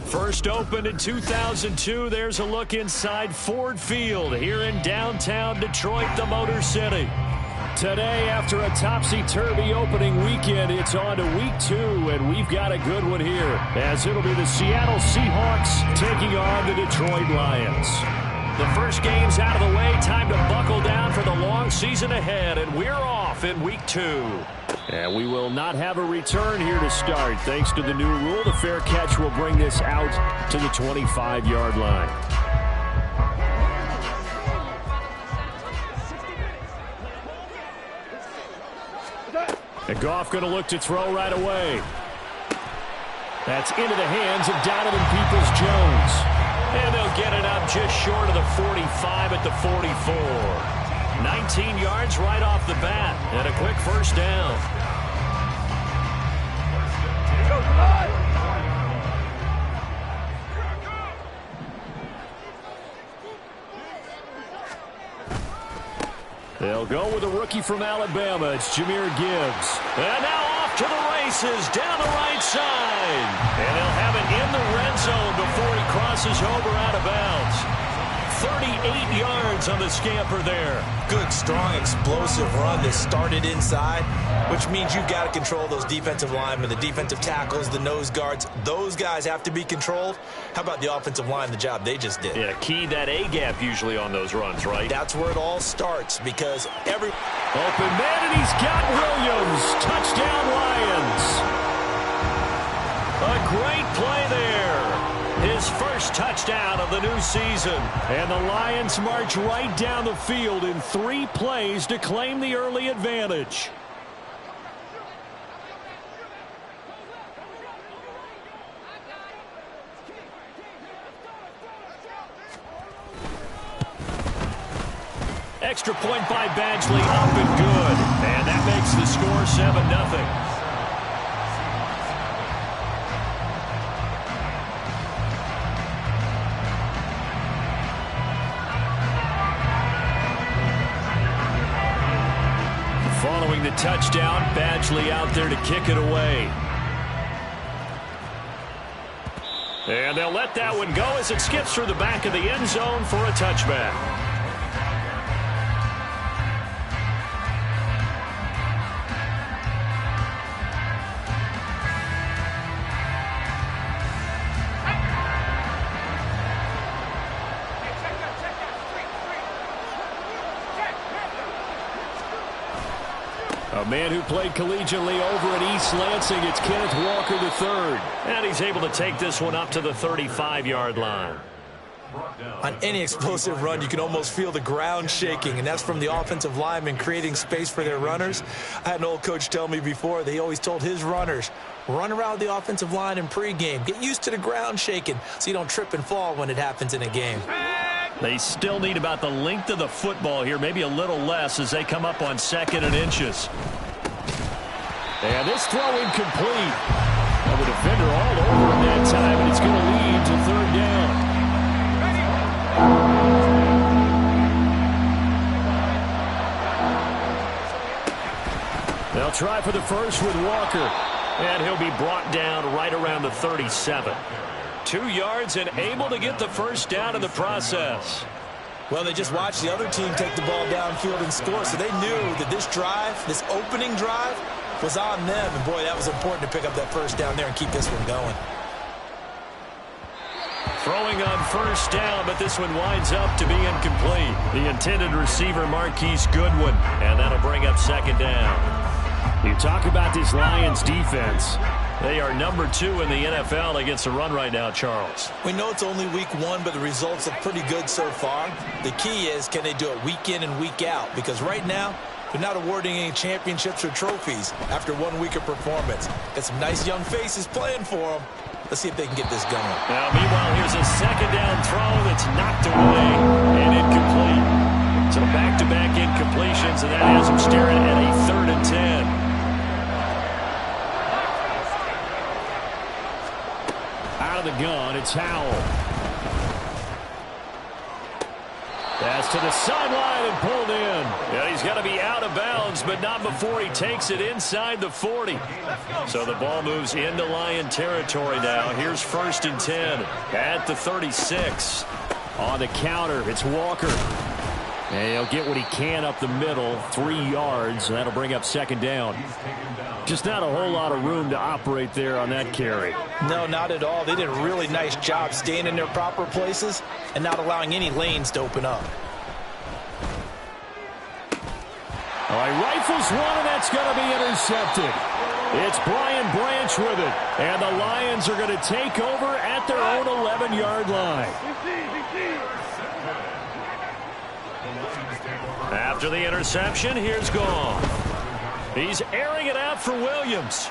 First opened in 2002, there's a look inside Ford Field here in downtown Detroit, the Motor City. Today, after a topsy-turvy opening weekend, it's on to week 2, and we've got a good one here, as it'll be the Seattle Seahawks taking on the Detroit Lions. The first game's out of the way, time to buckle down for the long season ahead, and we're off in week 2. And we will not have a return here to start. Thanks to the new rule, the fair catch will bring this out to the 25-yard line. And Goff going to look to throw right away. That's into the hands of Donovan Peoples-Jones. And they'll get it up just short of the 45 at the 44. 19 yards right off the bat. And a quick first down. They'll go with a rookie from Alabama. It's Jahmyr Gibbs. And now off to the races down the right side. And they'll have it in the red zone before he crosses over out of bounds. 38 yards on the scamper there. Good, strong, explosive run that started inside, which means you've got to control those defensive linemen, the defensive tackles, the nose guards. Those guys have to be controlled. How about the offensive line, the job they just did? Yeah, key that A-gap usually on those runs, right? That's where it all starts because every... Open man, and he's got Williams. Touchdown, Lions. A great play there. His first touchdown of the new season. And the Lions march right down the field in 3 plays to claim the early advantage. Extra point by Badgley, up and good. And that makes the score 7-0. Following the touchdown, Badgley out there to kick it away. And they'll let that one go as it skips through the back of the end zone for a touchback. A man who played collegiately over at East Lansing, it's Kenneth Walker III. And he's able to take this one up to the 35-yard line. On any explosive run, you can almost feel the ground shaking, and that's from the offensive linemen creating space for their runners. I had an old coach tell me before, they always told his runners, run around the offensive line in pregame. Get used to the ground shaking so you don't trip and fall when it happens in a game. They still need about the length of the football here, maybe a little less as they come up on 2nd and inches. And this throw incomplete. Well, the defender all over him that time, and it's going to lead to 3rd down. They'll try for the first with Walker, and he'll be brought down right around the 37. 2 yards and able to get the first down in the process. Well, they just watched the other team take the ball downfield and score, so they knew that this drive, this opening drive, was on them. And, boy, that was important to pick up that first down there and keep this one going. Throwing on first down, but this one winds up to be incomplete. The intended receiver, Marquise Goodwin, and that'll bring up 2nd down. You talk about this Lions defense. They are number 2 in the NFL against the run right now, Charles. We know it's only week 1, but the results look pretty good so far. The key is, can they do it week in and week out? Because right now, they're not awarding any championships or trophies after 1 week of performance. Got some nice young faces playing for them. Let's see if they can get this going. Now, meanwhile, here's a 2nd down throw that's knocked away and incomplete. So back-to-back incompletions, and that has them staring at a 3rd and 10. Out of the gun, it's Howell. Pass to the sideline and pulled in. And he's got to be out of bounds, but not before he takes it inside the 40. So the ball moves into Lion territory now. Here's 1st and 10 at the 36. On the counter, it's Walker. And he'll get what he can up the middle, 3 yards, and that'll bring up 2nd down. Just not a whole lot of room to operate there on that carry. No, not at all. They did a really nice job staying in their proper places and not allowing any lanes to open up. All right, rifles one, and that's going to be intercepted. It's Brian Branch with it, and the Lions are going to take over at their own 11-yard line. After the interception, here's Goff. He's airing it out for Williams.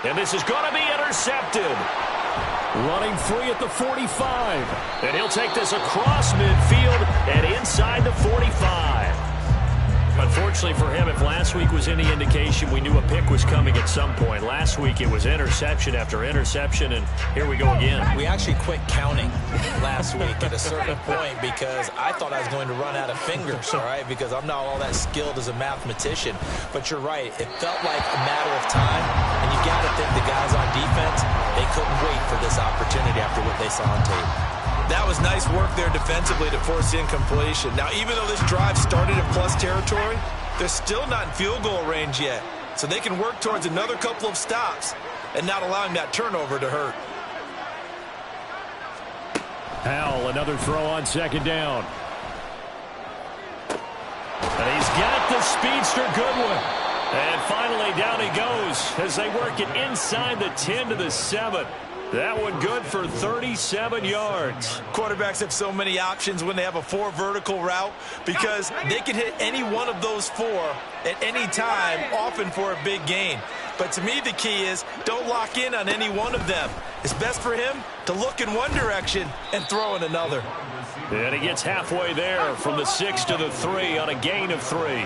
And this is going to be intercepted. Running free at the 45. And he'll take this across midfield and inside the 45. Unfortunately for him, if last week was any indication, we knew a pick was coming at some point. Last week it was interception after interception, and here we go again. We actually quit counting last week at a certain point because I thought I was going to run out of fingers, all right, because I'm not all that skilled as a mathematician. But you're right. It felt like a matter of time, and you got to think the guys on defense, they couldn't wait for this opportunity after what they saw on tape. That was nice work there defensively to force incompletion. Now, even though this drive started in plus territory, they're still not in field goal range yet. So they can work towards another couple of stops and not allowing that turnover to hurt. Howell, another throw on 2nd down. And he's got the speedster Goodwin. And finally down he goes as they work it inside the 10 to the 7. That one good for 37 yards. Quarterbacks have so many options when they have a 4 vertical route because they can hit any one of those 4 at any time, often for a big gain. But to me, the key is don't lock in on any one of them. It's best for him to look in one direction and throw in another. And he gets halfway there from the 6 to the 3 on a gain of 3.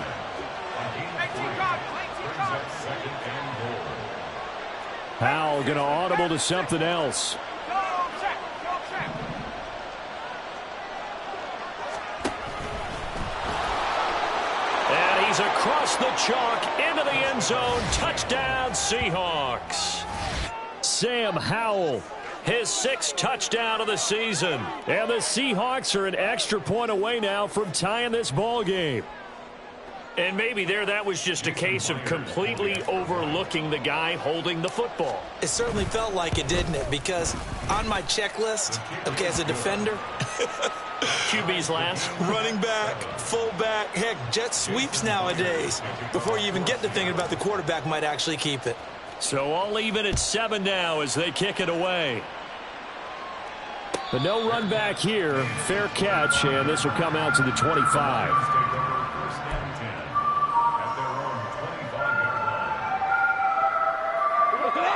Howell going to audible to something else. And he's across the chalk into the end zone. Touchdown, Seahawks. Sam Howell, his 6th touchdown of the season. And the Seahawks are an extra point away now from tying this ball game. And maybe that was just a case of completely overlooking the guy holding the football. It certainly felt like it, didn't it? Because on my checklist, okay, as a defender, QB's last. Running back, fullback, heck, jet sweeps nowadays. Before you even get to thinking about the quarterback might actually keep it. So all even at 7 now as they kick it away. But no run back here. Fair catch, and this will come out to the 25.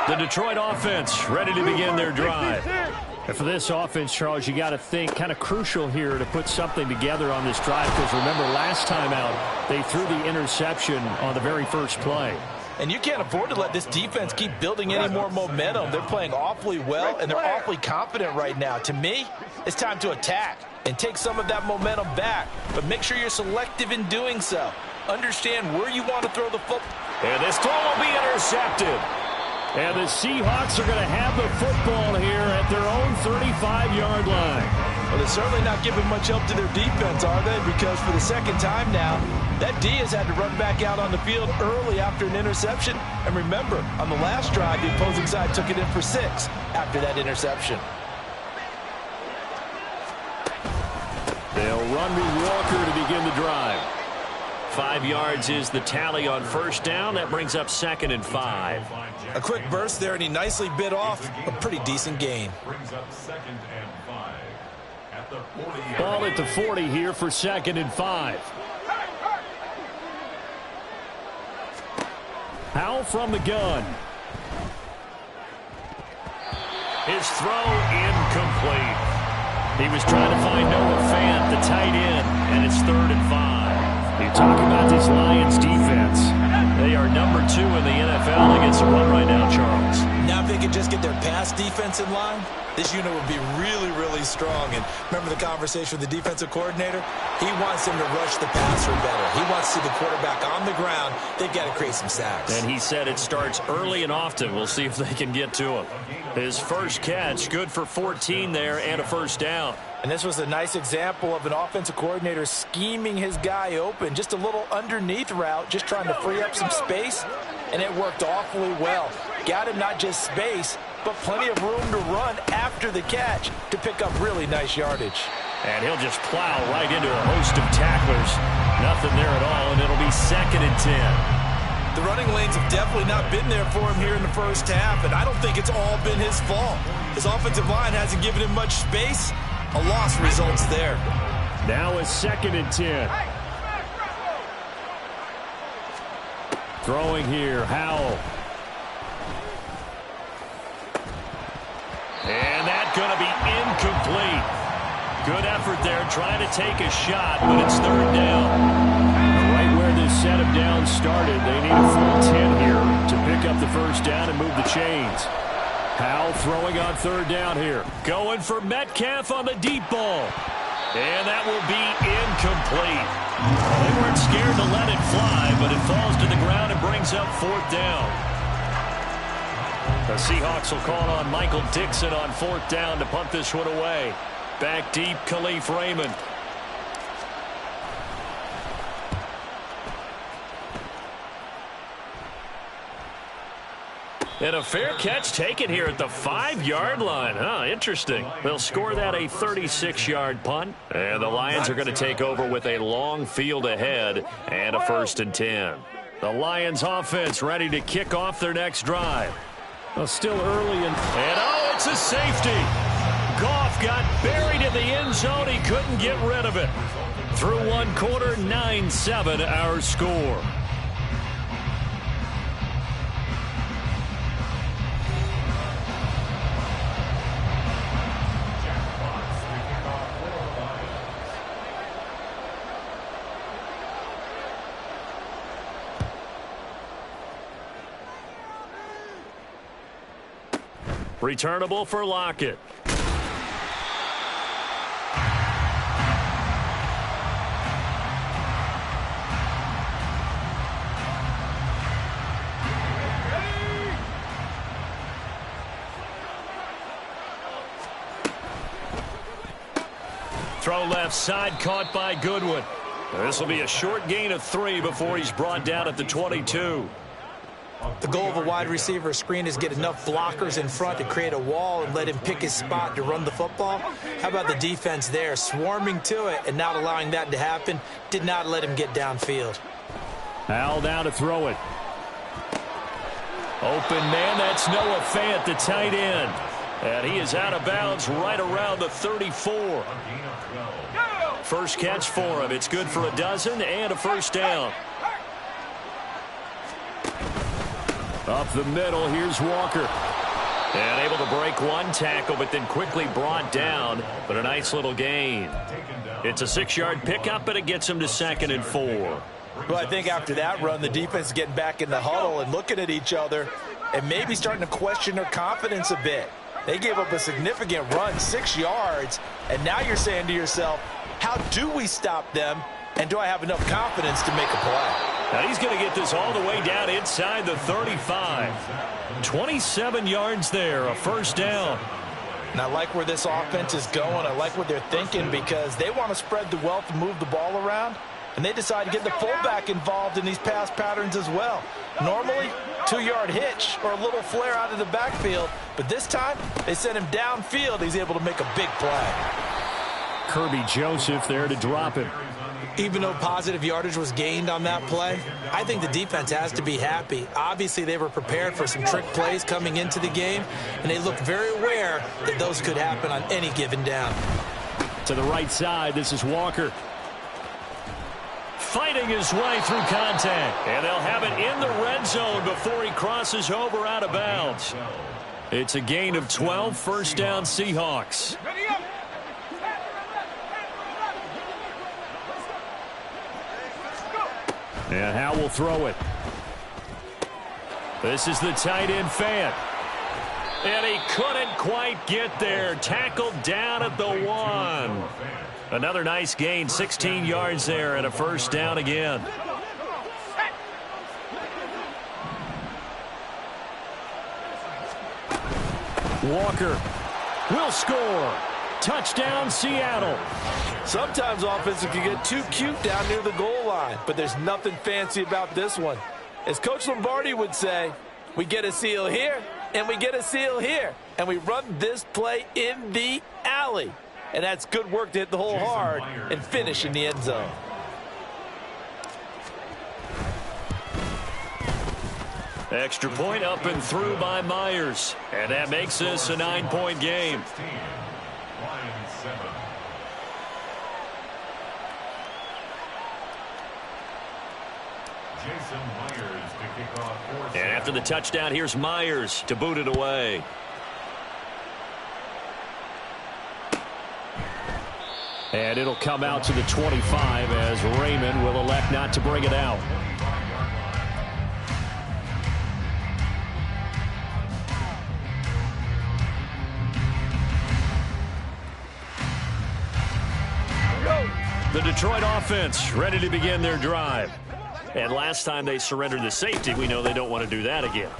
The Detroit offense ready to begin their drive. And for this offense, Charles, you got to think kind of crucial here to put something together on this drive because remember last time out they threw the interception on the very first play. And you can't afford to let this defense keep building any more momentum. They're playing awfully well, and they're awfully confident right now. To me, it's time to attack and take some of that momentum back. But make sure you're selective in doing so. Understand where you want to throw the football. And this throw will be intercepted. And the Seahawks are going to have the football here at their own 35-yard line. Well, they're certainly not giving much help to their defense, are they? Because for the 2nd time now, that D has had to run back out on the field early after an interception. And remember, on the last drive, the opposing side took it in for 6 after that interception. They'll run with Walker to begin the drive. 5 yards is the tally on 1st down. That brings up 2nd and 5. A quick burst there, and he nicely bit off a pretty decent gain. Ball at the 40 here for 2nd and 5. Howell from the gun. His throw incomplete. He was trying to find Noah Fant, the tight end, and it's 3rd and 5. You talk about this Lions defense. They are number 2 in the NFL against the run right now, Charles. Now if they can just get their pass defense in line, this unit would be really, really strong. And remember the conversation with the defensive coordinator? He wants them to rush the passer better. He wants to see the quarterback on the ground. They've got to create some sacks. And he said it starts early and often. We'll see if they can get to him. His first catch, good for 14 there and a first down. And this was a nice example of an offensive coordinator scheming his guy open. Just a little underneath route, just trying to free up some space, and it worked awfully well. Got him not just space, but plenty of room to run after the catch to pick up really nice yardage. And he'll just plow right into a host of tacklers. Nothing there at all, and it'll be 2nd and 10. The running lanes have definitely not been there for him here in the first half, and I don't think it's all been his fault. His offensive line hasn't given him much space. A loss results there. Now it's 2nd and 10. Throwing here, Howell. And that's going to be incomplete. Good effort there, trying to take a shot, but it's 3rd down. Right where this set of downs started, they need a full 10 here to pick up the first down and move the chains. Howell throwing on 3rd down here. Going for Metcalf on the deep ball. And that will be incomplete. They weren't scared to let it fly, but it falls to the ground and brings up 4th down. The Seahawks will call on Michael Dixon on 4th down to punt this one away. Back deep, Khalif Raymond. And a fair catch taken here at the 5-yard line. Interesting. They'll score that a 36-yard punt. And the Lions are going to take over with a long field ahead and a 1st and 10. The Lions offense ready to kick off their next drive. Well, still early. And it's a safety. Goff got buried in the end zone. He couldn't get rid of it. Through one quarter, 9-7 our score. Returnable for Lockett. Throw left side, caught by Goodwin. This will be a short gain of 3 before he's brought down at the 22. The goal of a wide receiver screen is get enough blockers in front to create a wall and let him pick his spot to run the football. How about the defense there, swarming to it and not allowing that to happen? Did not let him get downfield. Howell down to throw it. Open man, that's Noah Fant, the tight end. And he is out of bounds right around the 34. First catch for him. It's good for a dozen and a first down. Up the middle, here's Walker. And able to break one tackle, but then quickly brought down. But a nice little gain. It's a 6-yard pickup, but it gets him to 2nd and 4. Well, I think after that run, the defense is getting back in the huddle and looking at each other and maybe starting to question their confidence a bit. They gave up a significant run, 6 yards, and now you're saying to yourself, how do we stop them, and do I have enough confidence to make a play? Now he's going to get this all the way down inside the 35. 27 yards there, a first down. And I like where this offense is going. I like what they're thinking because they want to spread the wealth and move the ball around, and they decide to get the fullback involved in these pass patterns as well. Normally, 2-yard hitch or a little flare out of the backfield, but this time they sent him downfield. He's able to make a big play. Kirby Joseph there to drop him. Even though positive yardage was gained on that play, I think the defense has to be happy. Obviously, they were prepared for some trick plays coming into the game, and they looked very aware that those could happen on any given down. To the right side, this is Walker. Fighting his way through contact. And they'll have it in the red zone before he crosses over out of bounds. It's a gain of 12, first down Seahawks. And Howell will throw it. This is the tight end Fant. And he couldn't quite get there. Tackled down at the 1. Another nice gain, 16 yards there and a first down again. Walker will score. Touchdown, Seattle. Sometimes offenses can get too cute down near the goal line, but there's nothing fancy about this one. As Coach Lombardi would say, we get a seal here, and we get a seal here, and we run this play in the alley. And that's good work to hit the hole hard and finish in the end zone. Extra point up and through by Myers. And that makes this a 9-point game. And after the touchdown, here's Myers to boot it away. And it'll come out to the 25 as Raymond will elect not to bring it out. The Detroit offense ready to begin their drive. And last time they surrendered the safety, we know they don't want to do that again.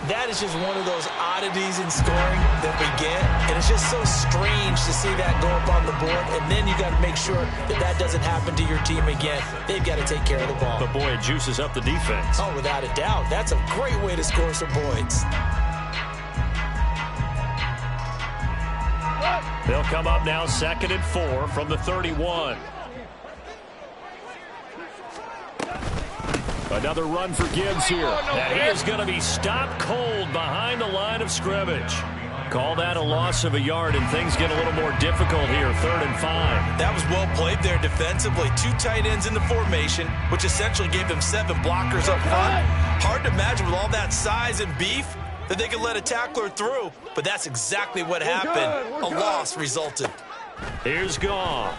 That is just one of those oddities in scoring that we get. And it's just so strange to see that go up on the board. And then you got to make sure that that doesn't happen to your team again. They've got to take care of the ball. But, boy, it juices up the defense. Oh, without a doubt. That's a great way to score some points. They'll come up now 2nd and 4 from the 31. Another run for Gibbs here. And he is going to be stopped cold behind the line of scrimmage. Call that a loss of a yard, and things get a little more difficult here, 3rd and 5. That was well played there defensively. 2 tight ends in the formation, which essentially gave them 7 blockers up front. Hard to imagine with all that size and beef that they could let a tackler through, but that's exactly what happened. A loss resulted. Here's Goff.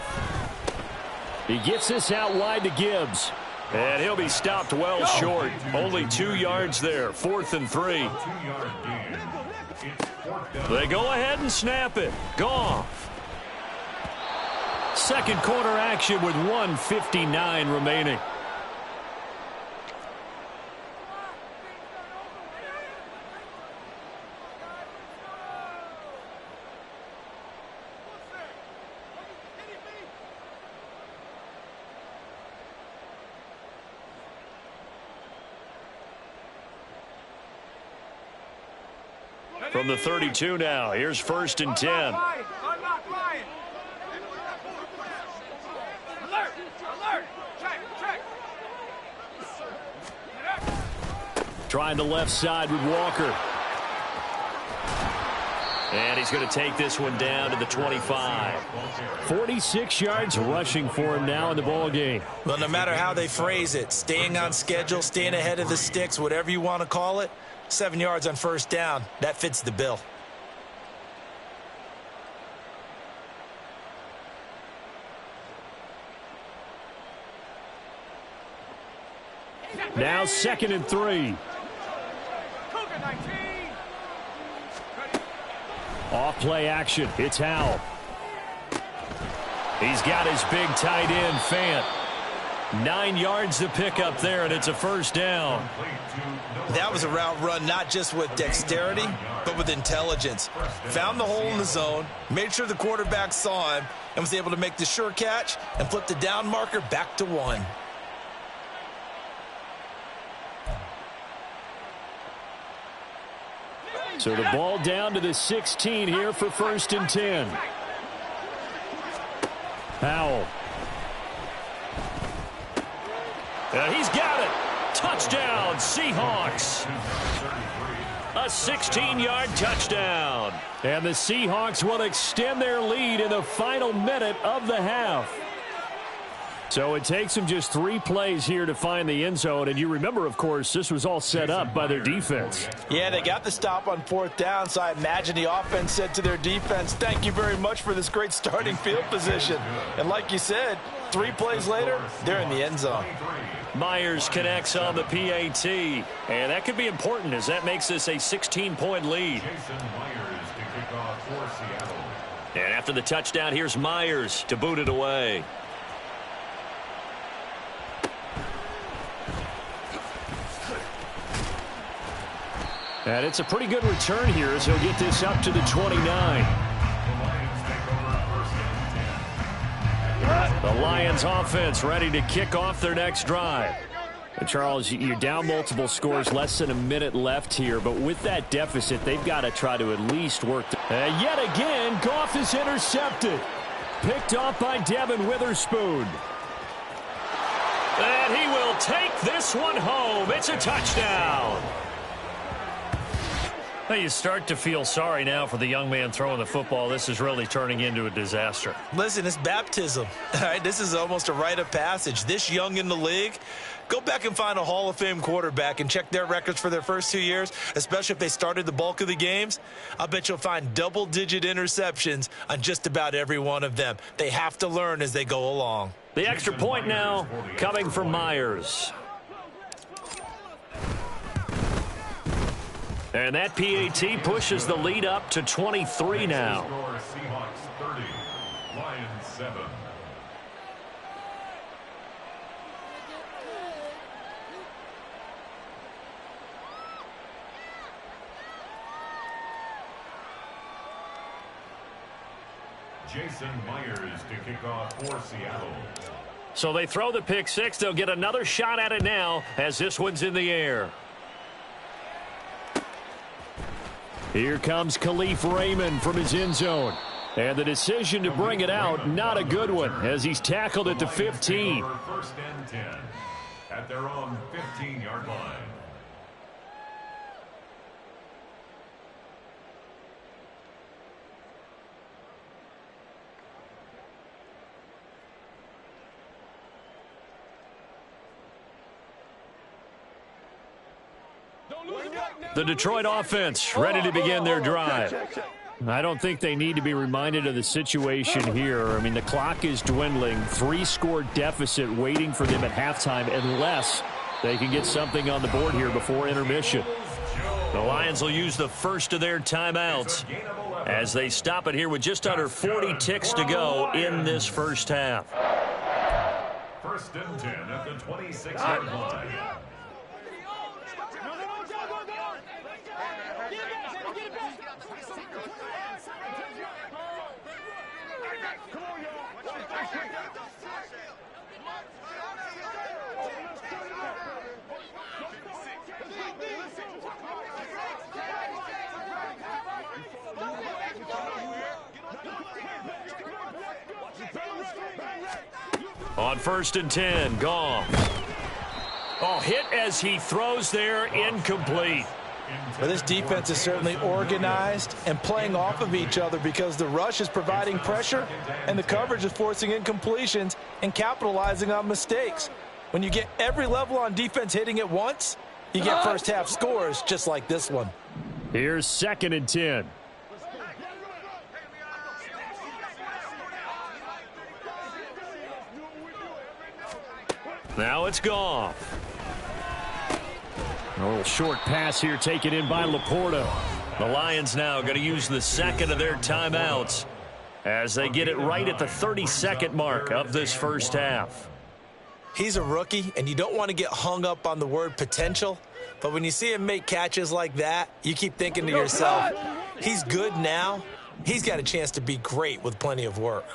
He gets this out wide to Gibbs. And he'll be stopped well short. Only 2 yards there. 4th and 3. They go ahead and snap it. Goff. Second quarter action with 1:59 remaining. From the 32 now, here's 1st and 10. Trying the left side with Walker. And he's going to take this one down to the 25. 46 yards rushing for him now in the ball game. Well, no matter how they phrase it, staying on schedule, staying ahead of the sticks, whatever you want to call it, 7 yards on 1st down. That fits the bill. Now 2nd and 3. Off play action. It's Howell. He's got his big tight end, Fant. 9 yards to pick up there, and it's a 1st down. That was a route run not just with dexterity, but with intelligence. Found the hole in the zone, made sure the quarterback saw him, and was able to make the sure catch and flip the down marker back to 1. So the ball down to the 16 here for 1st and 10. Howell. And he's got it. Touchdown, Seahawks. A 16-yard touchdown. And the Seahawks will extend their lead in the final minute of the half. So it takes them just 3 plays here to find the end zone. And you remember, of course, this was all set up by their defense. Yeah, they got the stop on 4th down, so I imagine the offense said to their defense, thank you very much for this great starting field position. And like you said, 3 plays later, they're in the end zone. Myers connects on the PAT, and that could be important as that makes this a 16-point lead. And after the touchdown, here's Myers to boot it away. And it's a pretty good return here as he'll get this up to the 29. The Lions offense ready to kick off their next drive. And Charles, you're down multiple scores, less than a minute left here, but with that deficit, they've got to try to at least work. Yet again, Goff is intercepted. Picked off by Devin Witherspoon. And he will take this one home. It's a touchdown. Well, you start to feel sorry now for the young man throwing the football. This is really turning into a disaster. Listen, it's baptism. All right, this is almost a rite of passage. This young in the league, go back and find a Hall of Fame quarterback and check their records for their first 2 years, especially if they started the bulk of the games. I bet you'll find double-digit interceptions on just about every one of them. They have to learn as they go along. The extra point now coming from Myers. And that PAT pushes the lead up to 23 now. Seahawks 30, Lions 7. Jason Myers to kick off for Seattle. So they throw the pick six. They'll get another shot at it now as this one's in the air. Here comes Khalif Raymond from his end zone. And the decision to bring it out, not a good one, as he's tackled at the 15. First and 10 at their own 15-yard line. The Detroit offense ready to begin their drive. I don't think they need to be reminded of the situation here. I mean, the clock is dwindling. 3-score deficit waiting for them at halftime unless they can get something on the board here before intermission. The Lions will use the first of their timeouts as they stop it here with just under 40 ticks to go in this first half. First and 10 at the 26-yard line. On first and 10, Goff. Oh, hit as he throws there, incomplete. Well, this defense is certainly organized and playing off of each other because the rush is providing pressure and the coverage is forcing incompletions and capitalizing on mistakes. When you get every level on defense hitting at once, you get first half scores just like this one. Here's second and 10. Now it's Goff. A little short pass here taken in by Laporta. The Lions now going to use the second of their timeouts as they get it right at the 32nd mark of this first half. He's a rookie, and you don't want to get hung up on the word potential, but when you see him make catches like that, you keep thinking to yourself, he's good now. He's got a chance to be great with plenty of work.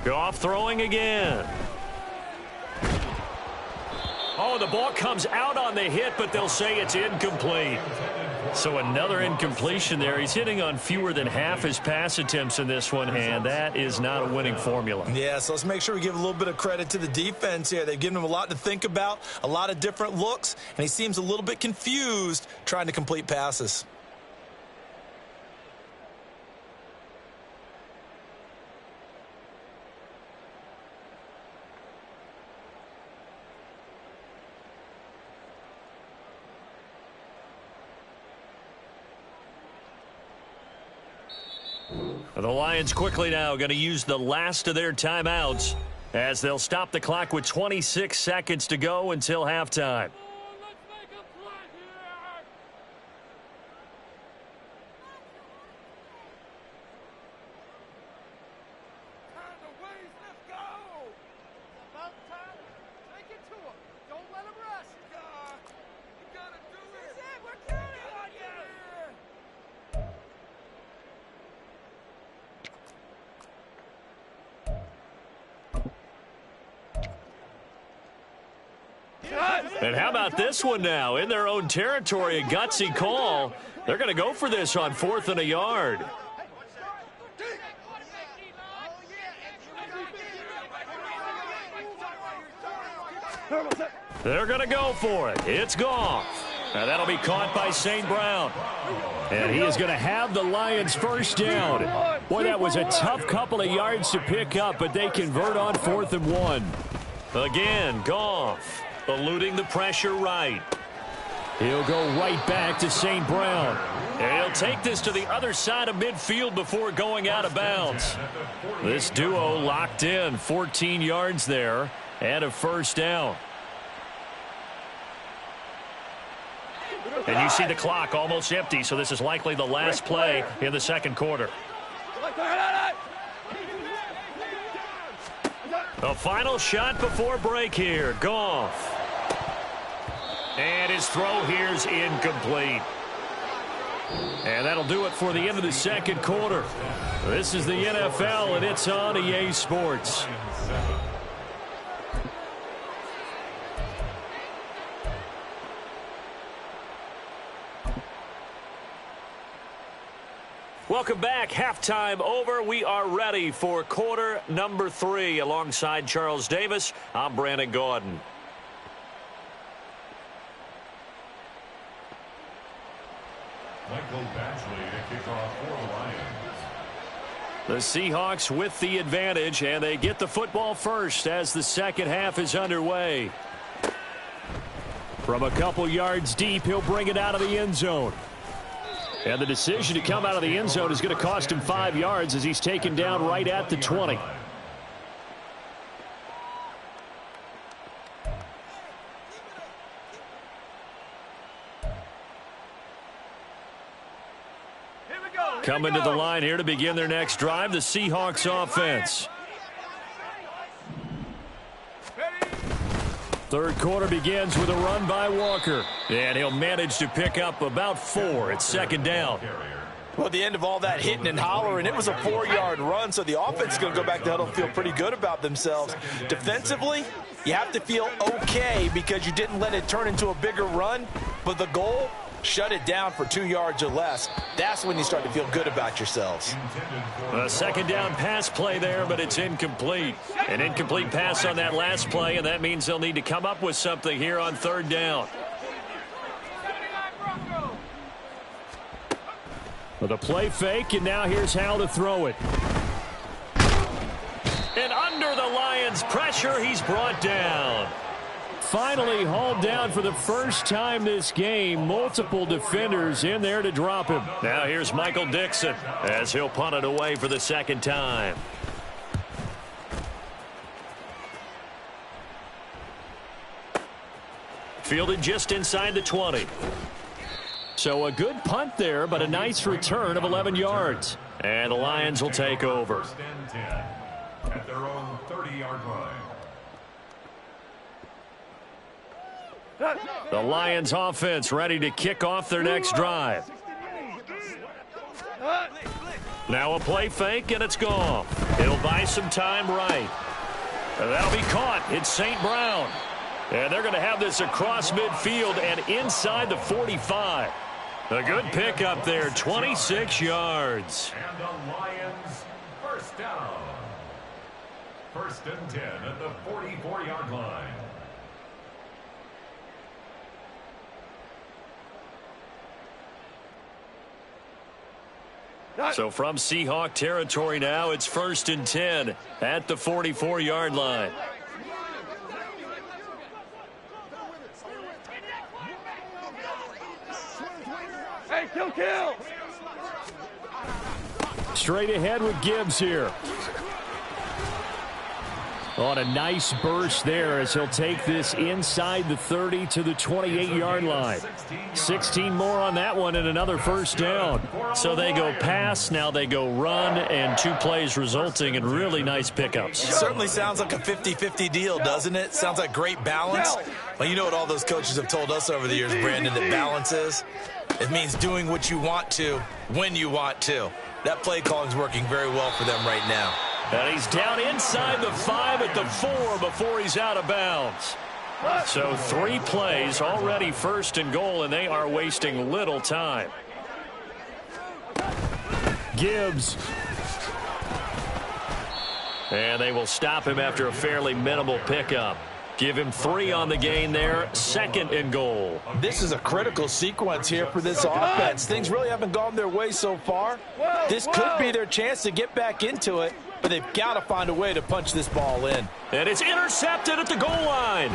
Goff throwing again. Oh, the ball comes out on the hit, but they'll say it's incomplete. So another incompletion there. He's hitting on fewer than half his pass attempts in this one, and that is not a winning formula. Yeah, so let's make sure we give a little bit of credit to the defense here. They've given him a lot to think about, a lot of different looks, and he seems a little bit confused trying to complete passes. The Lions quickly now going to use the last of their timeouts as they'll stop the clock with 26 seconds to go until halftime. And how about this one now? In their own territory, a gutsy call. They're going to go for this on 4th and a yard. They're going to go for it. It's gone. Now that'll be caught by St. Brown. And he is going to have the Lions first down. Boy, that was a tough couple of yards to pick up, but they convert on 4th and 1. Again, Goff. Eluding the pressure right. He'll go right back to St. Brown. And he'll take this to the other side of midfield before going out of bounds. This duo locked in, 14 yards there and a first down. And you see the clock almost empty, so this is likely the last play in the second quarter. The final shot before break here. Goff. And his throw here's incomplete. And that'll do it for the end of the second quarter. This is the NFL, and it's on EA Sports. Welcome back. Halftime over. We are ready for quarter number 3. Alongside Charles Davis, I'm Brandon Gaudin. Michael Batchley to kick off for the Lions. The Seahawks with the advantage, and they get the football first as the second half is underway. From a couple yards deep, he'll bring it out of the end zone. And the decision to come out of the end zone is going to cost him 5 yards as he's taken down right at the 20. Coming to the line here to begin their next drive, the Seahawks offense. Third quarter begins with a run by Walker. And he'll manage to pick up about 4. It's second down. Well, at the end of all that hitting and hollering, it was a 4-yard run, so the offense is going to go back to huddle and feel pretty good about themselves. Defensively, you have to feel okay because you didn't let it turn into a bigger run, but the goal, shut it down for 2 yards or less. That's when you start to feel good about yourselves. A second down pass play there, but it's incomplete. An incomplete pass on that last play, and that means they'll need to come up with something here on third down. With a play fake, and now here's how to throw it. And under the Lions' pressure, he's brought down. Finally hauled down for the first time this game. Multiple defenders in there to drop him. Now here's Michael Dixon as he'll punt it away for the second time. Fielded just inside the 20. So a good punt there, but a nice return of 11 yards. And the Lions will take over. First and 10 at their own 30-yard line. The Lions offense ready to kick off their next drive. Now a play fake, and it's gone. It'll buy some time right. And that'll be caught. It's St. Brown. And they're going to have this across midfield and inside the 45. A good pickup there, 26 yards. And the Lions first down. First and 10 at the 44-yard line. So from Seahawk territory now, it's first and 10 at the 44-yard line. Hey, kill! Straight ahead with Gibbs here. On a nice burst there as he'll take this inside the 30 to the 28-yard line. 16 more on that one and another first down. So they go pass, now they go run, and 2 plays resulting in really nice pickups. It certainly sounds like a 50-50 deal, doesn't it? Sounds like great balance. Well, you know what all those coaches have told us over the years, Brandon, that balance is? It means doing what you want to when you want to. That play calling is working very well for them right now. And he's down inside the 5 at the 4 before he's out of bounds. So 3 plays, already first and goal, and they are wasting little time. Gibbs. And they will stop him after a fairly minimal pickup. Give him 3 on the gain there, 2nd and goal. This is a critical sequence here for this offense. Things really haven't gone their way so far. This could be their chance to get back into it, but they've got to find a way to punch this ball in. And it's intercepted at the goal line.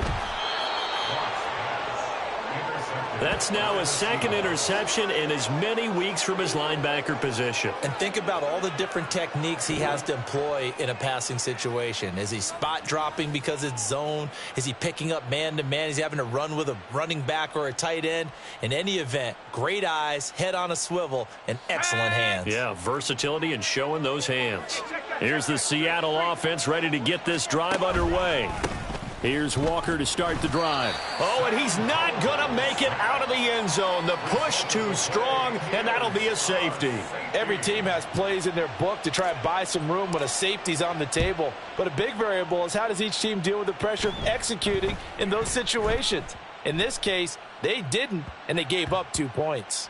That's now his 2nd interception in as many weeks from his linebacker position. And think about all the different techniques he has to employ in a passing situation. Is he spot dropping because it's zone? Is he picking up man-to-man? Is he having to run with a running back or a tight end? In any event, great eyes, head on a swivel, and excellent hands. Yeah, versatility and showing those hands. Here's the Seattle offense ready to get this drive underway. Here's Walker to start the drive. Oh, and he's not going to make it out of the end zone. The push too strong, and that'll be a safety. Every team has plays in their book to try and buy some room when a safety's on the table. But a big variable is how does each team deal with the pressure of executing in those situations. In this case, they didn't, and they gave up 2 points.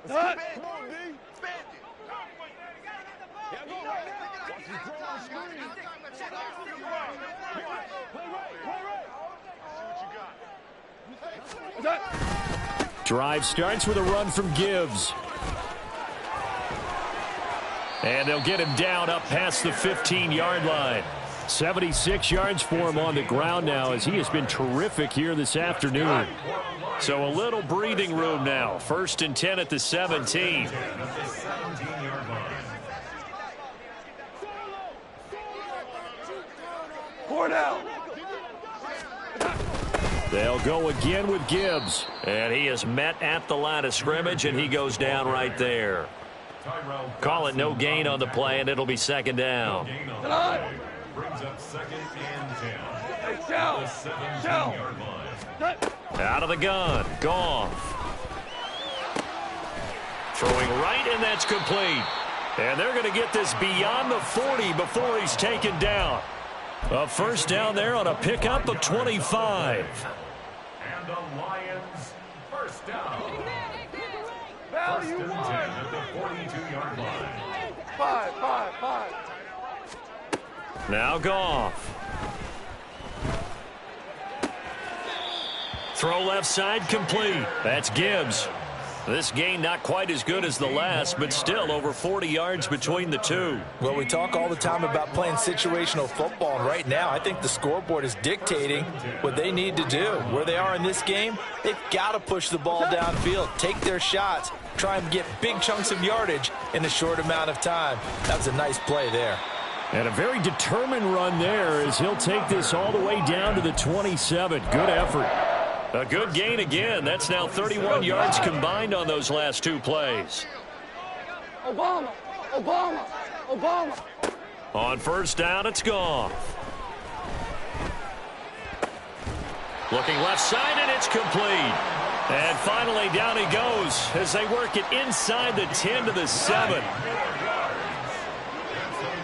Come on, D. Spend it. Yeah, go right. Watch him throw on the screen. Play right. Drive starts with a run from Gibbs. And they'll get him down up past the 15-yard line. 76 yards for him on the ground now as he has been terrific here this afternoon. So a little breathing room now. 1st and 10 at the 17. They'll go again with Gibbs. And he is met at the line of scrimmage, and he goes down right there. Call it no gain on the play, and it'll be 2nd down. Brings up 2nd and 10. The 17-yard line. Out of the gun. Goff. Throwing right, and that's complete. And they're going to get this beyond the 40 before he's taken down. A first down there on a pickup of 25. And the Lions first down. 1st and 10 at the 42-yard line. 5. Now Goff. Throw left side complete. That's Gibbs. This gain not quite as good as the last, but still over 40 yards between the two. Well, we talk all the time about playing situational football, and right now I think the scoreboard is dictating what they need to do. Where they are in this game, they've got to push the ball downfield, take their shots, try and get big chunks of yardage in a short amount of time. That was a nice play there. And a very determined run there as he'll take this all the way down to the 27. Good effort. A good gain again. That's now 31 yards combined on those last 2 plays. Obama. On first down, it's Goff. Looking left side, and it's complete. And finally, down he goes as they work it inside the 10 to the 7.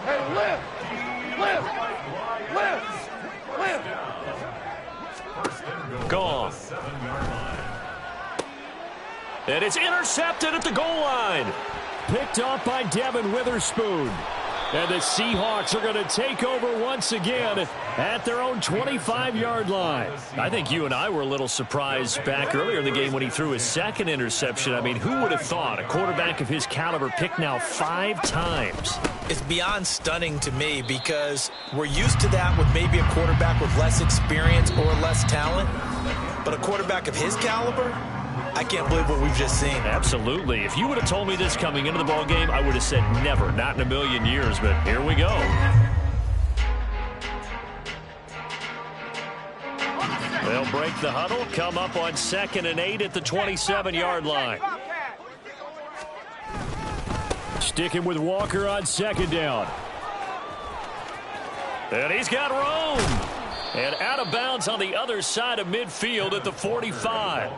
Hey, lift. Goff. And it's intercepted at the goal line. Picked off by Devin Witherspoon. And the Seahawks are going to take over once again at their own 25-yard line. I think you and I were a little surprised back earlier in the game when he threw his second interception. I mean, who would have thought a quarterback of his caliber picked now 5 times? It's beyond stunning to me because we're used to that with maybe a quarterback with less experience or less talent. But a quarterback of his caliber, I can't believe what we've just seen. Absolutely. If you would have told me this coming into the ball game, I would have said never, not in a million years. But here we go. They'll break the huddle, come up on 2nd and 8 at the 27-yard line. Sticking with Walker on 2nd down. And he's got room. And out of bounds on the other side of midfield at the 45.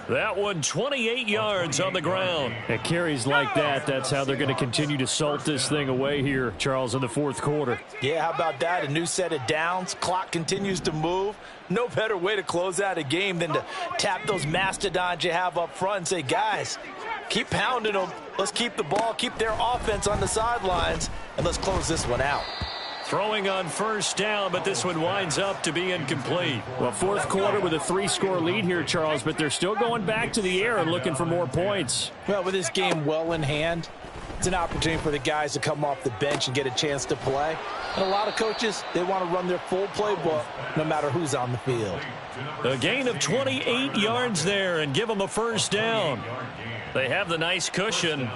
That one 28 yards on the ground. At carries like that, that's how they're going to continue to salt this thing away here, Charles, in the 4th quarter. Yeah, how about that? A new set of downs. Clock continues to move. No better way to close out a game than to tap those mastodons you have up front and say, guys, keep pounding them. Let's keep the ball, keep their offense on the sidelines, and let's close this one out. Throwing on 1st down, but this one winds up to be incomplete. Well, 4th quarter with a 3-score lead here, Charles, but they're still going back to the air and looking for more points. Well, with this game well in hand, it's an opportunity for the guys to come off the bench and get a chance to play. And a lot of coaches, they want to run their full playbook no matter who's on the field. A gain of 28 yards there and give them a 1st down. They have the nice cushion.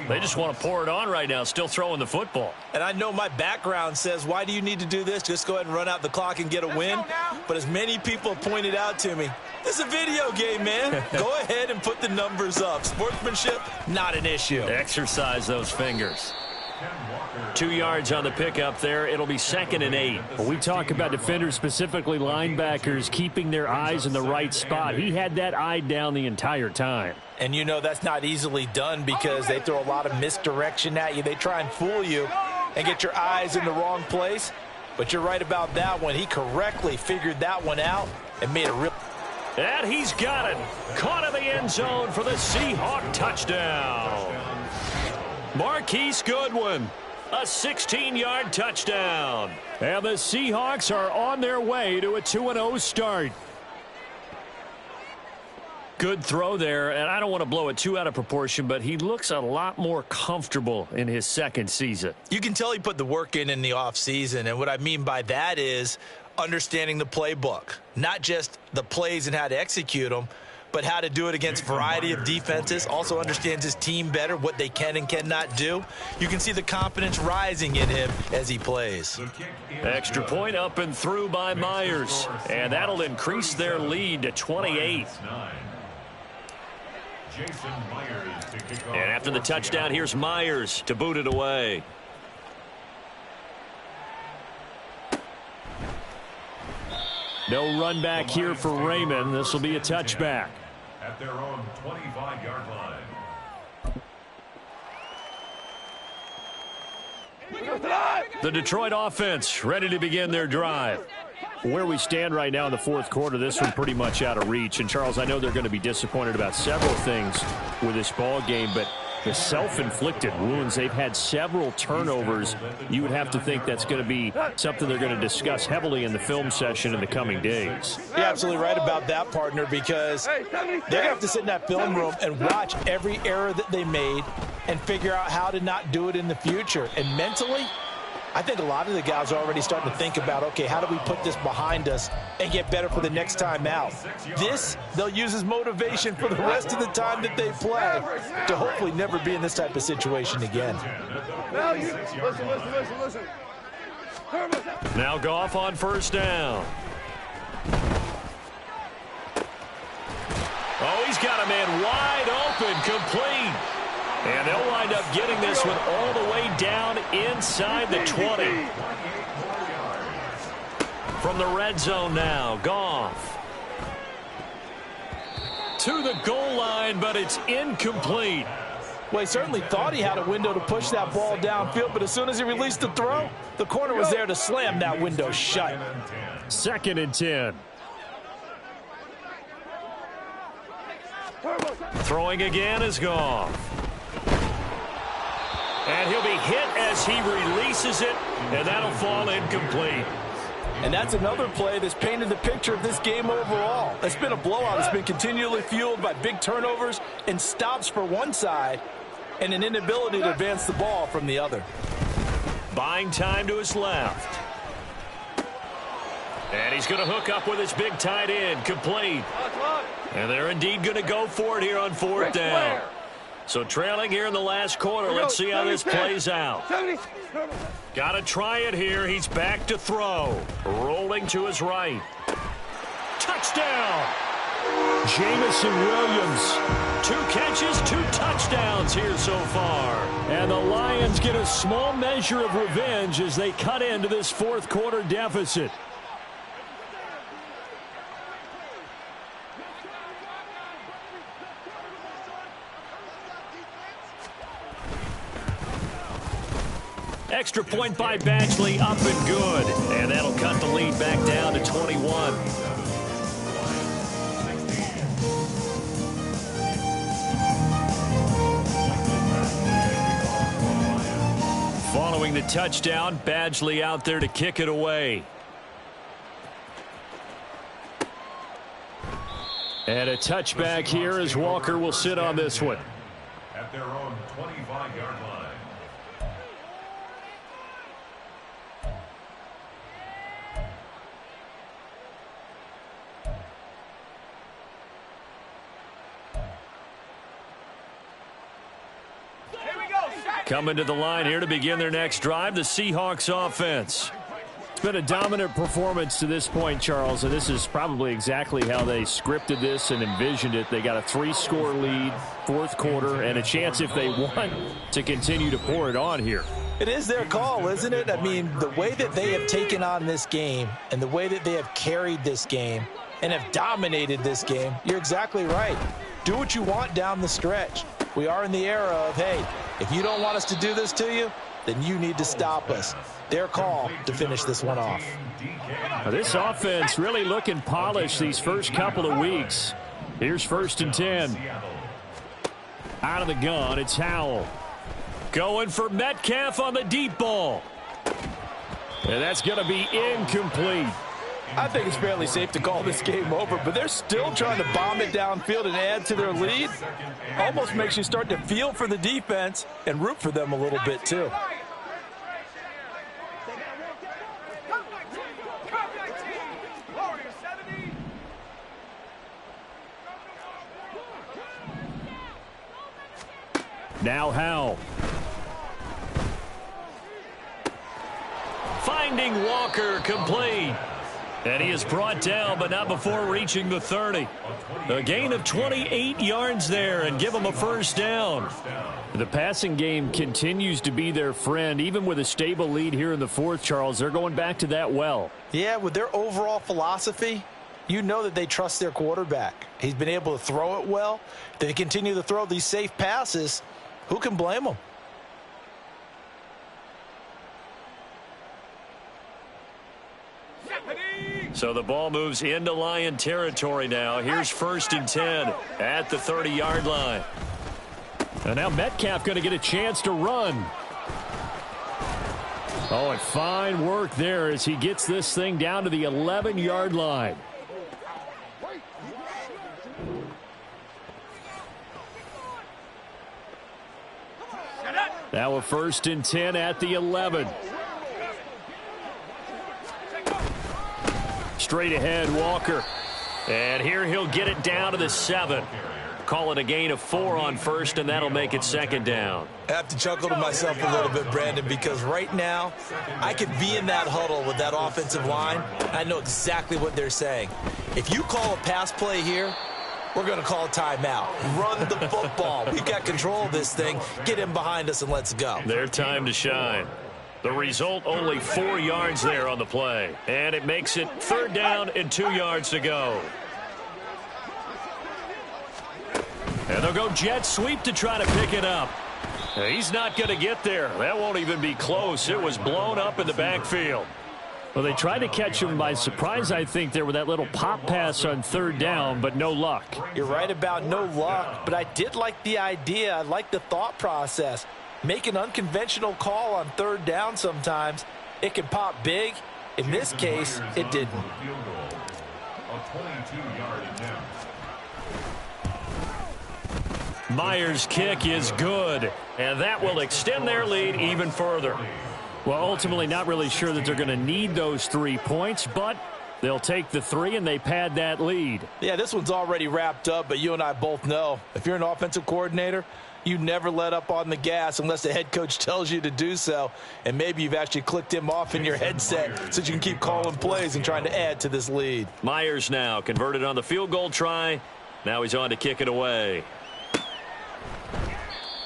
They just want to pour it on right now, still throwing the football. And I know my background says, why do you need to do this? Just go ahead and run out the clock and get a win. But as many people pointed out to me, this is a video game, man. Go ahead and put the numbers up. Sportsmanship, not an issue. Exercise those fingers. 2 yards on the pickup there. It'll be 2nd and 8. When we talk about defenders, specifically linebackers, keeping their eyes in the right spot, he had that eye down the entire time. And you know that's not easily done because they throw a lot of misdirection at you. They try and fool you and get your eyes in the wrong place. But you're right about that one. He correctly figured that one out and made a real... And he's got it. Caught in the end zone for the Seahawk touchdown. Marquise Goodwin, a 16-yard touchdown. And the Seahawks are on their way to a 2-0 start. Good throw there, and I don't want to blow it too out of proportion, but he looks a lot more comfortable in his 2nd season. You can tell he put the work in the offseason, and what I mean by that is understanding the playbook. Not just the plays and how to execute them, but how to do it against a variety of defenses. Also understands his team better, what they can and cannot do. You can see the confidence rising in him as he plays. Extra point up and through by Myers, and that'll increase their lead to 28. And after the touchdown, here's Myers to boot it away. No run back here for Raymond. This will be a touchback. At their own 25-yard line. The Detroit offense ready to begin their drive. Where we stand right now in the 4th quarter, this one pretty much out of reach. And, Charles, I know they're going to be disappointed about several things with this ball game, but the self-inflicted wounds, they've had several turnovers. You would have to think that's going to be something they're going to discuss heavily in the film session in the coming days. You're absolutely right about that, partner, because they're going to have to sit in that film room and watch every error that they made and figure out how to not do it in the future. And mentally, I think a lot of the guys are already starting to think about, okay, how do we put this behind us and get better for the next time out? This, they'll use as motivation for the rest of the time that they play to hopefully never be in this type of situation again. Now you, listen. Now Goff on 1st down. Oh, he's got a man wide open, complete. And they'll wind up getting this one all the way down inside the 20. From the red zone now, Goff. To the goal line, but it's incomplete. Well, he certainly thought he had a window to push that ball downfield, but as soon as he released the throw, the corner was there to slam that window shut. 2nd and 10. Throwing again is Goff. And he'll be hit as he releases it, and that'll fall incomplete. And that's another play that's painted the picture of this game overall. It's been a blowout. It's been continually fueled by big turnovers and stops for one side and an inability to advance the ball from the other. Buying time to his left. And he's going to hook up with his big tight end, complete. And they're indeed going to go for it here on fourth down. So trailing here in the last quarter. Let's see how this plays out. Got to try it here. He's back to throw. Rolling to his right. Touchdown! Jamison Williams. 2 catches, 2 touchdowns here so far. And the Lions get a small measure of revenge as they cut into this fourth quarter deficit. Extra point by Badgley, up and good. And that'll cut the lead back down to 21. Following the touchdown, Badgley out there to kick it away. And a touchback here as Walker will sit on this one. At their own 25-yard line. Coming to the line here to begin their next drive, the Seahawks offense. It's been a dominant performance to this point, Charles, and this is probably exactly how they scripted this and envisioned it. They got a 3-score lead, fourth quarter, and a chance if they want to continue to pour it on here. It is their call, isn't it? I mean, the way that they have taken on this game and the way that they have carried this game and have dominated this game, you're exactly right. Do what you want down the stretch. We are in the era of, hey, if you don't want us to do this to you, then you need to stop us. Their call to finish this one off. Now, this offense really looking polished these first couple of weeks. Here's 1st and 10. Out of the gun, it's Howell. Going for Metcalf on the deep ball. And that's going to be incomplete. I think it's fairly safe to call this game over, but they're still trying to bomb it downfield and add to their lead. Almost makes you start to feel for the defense and root for them a little bit too. Now Howell. Finding Walker, complete. And he is brought down, but not before reaching the 30. A gain of 28 yards there and give him a first down. The passing game continues to be their friend. Even with a stable lead here in the fourth, Charles, they're going back to that well. Yeah, with their overall philosophy, you know that they trust their quarterback. He's been able to throw it well. They continue to throw these safe passes. Who can blame them? So the ball moves into Lion territory now. Here's 1st and 10 at the 30-yard line. And now Metcalf going to get a chance to run. Oh, and fine work there as he gets this thing down to the 11-yard line. Now a 1st and 10 at the 11. Straight ahead, Walker. And here he'll get it down to the 7. Call it a gain of 4 on 1st, and that'll make it 2nd down. I have to chuckle to myself a little bit, Brandon, because right now I could be in that huddle with that offensive line. I know exactly what they're saying. If you call a pass play here, we're going to call a timeout. Run the football. We've got control of this thing. Get him behind us and let's go. Their time to shine. The result, only 4 yards there on the play. And it makes it 3rd down and 2 yards to go. And they'll go jet sweep to try to pick it up. He's not going to get there. That won't even be close. It was blown up in the backfield. Well, they tried to catch him by surprise, I think, there with that little pop pass on 3rd down, but no luck. You're right about no luck, but I did like the idea. I like the thought process. make an unconventional call on third down sometimes. It can pop big. In this case, it didn't. A 22-yard attempt. Myers' kick is good, and that will extend their lead even further. Well, ultimately not really sure that they're going to need those 3 points, but they'll take the 3 and they pad that lead. Yeah, this one's already wrapped up, but you and I both know if you're an offensive coordinator, you never let up on the gas unless the head coach tells you to do so. And maybe you've actually clicked him off in your headset so you can keep calling plays and trying to add to this lead. Myers now converted on the field goal try. Now he's on to kick it away.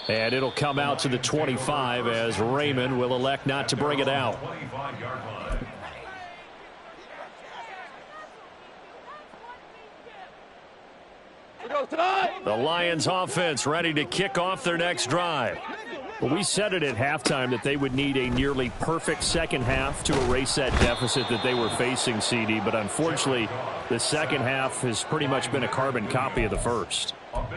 And it'll come out to the 25 as Raymond will elect not to bring it out. 25-yard line. The Lions offense ready to kick off their next drive. Well, we said it at halftime that they would need a nearly perfect second half to erase that deficit that they were facing, CD. But unfortunately, the second half has pretty much been a carbon copy of the first.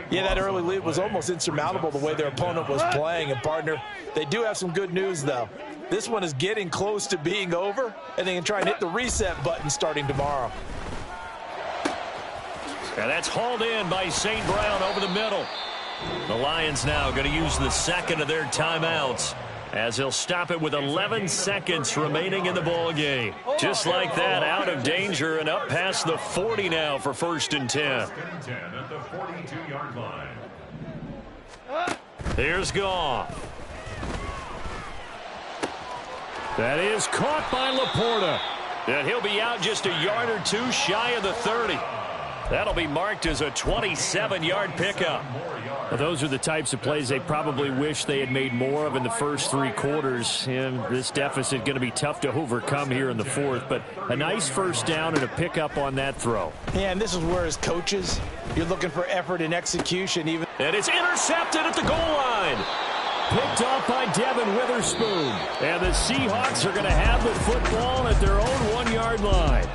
Yeah, that early lead was almost insurmountable the way their opponent was playing. And, partner, they do have some good news, though. This one is getting close to being over, and they can try and hit the reset button starting tomorrow. And that's hauled in by St. Brown over the middle. The Lions now going to use the second of their timeouts as they'll stop it with 11 seconds remaining in the ball game. Just like that, out of danger and up past the 40 now for 1st and 10. 10 at the 42-yard line. Here's Goff. That is caught by Laporta. And he'll be out just a yard or two shy of the 30. That'll be marked as a 27-yard pickup. Well, those are the types of plays they probably wish they had made more of in the first 3 quarters. And this deficit going to be tough to overcome here in the 4th. But a nice first down and a pickup on that throw. Yeah, and this is where as coaches, you're looking for effort and execution. And it's intercepted at the goal line. Picked off by Devin Witherspoon. And the Seahawks are going to have the football at their own 1-yard line.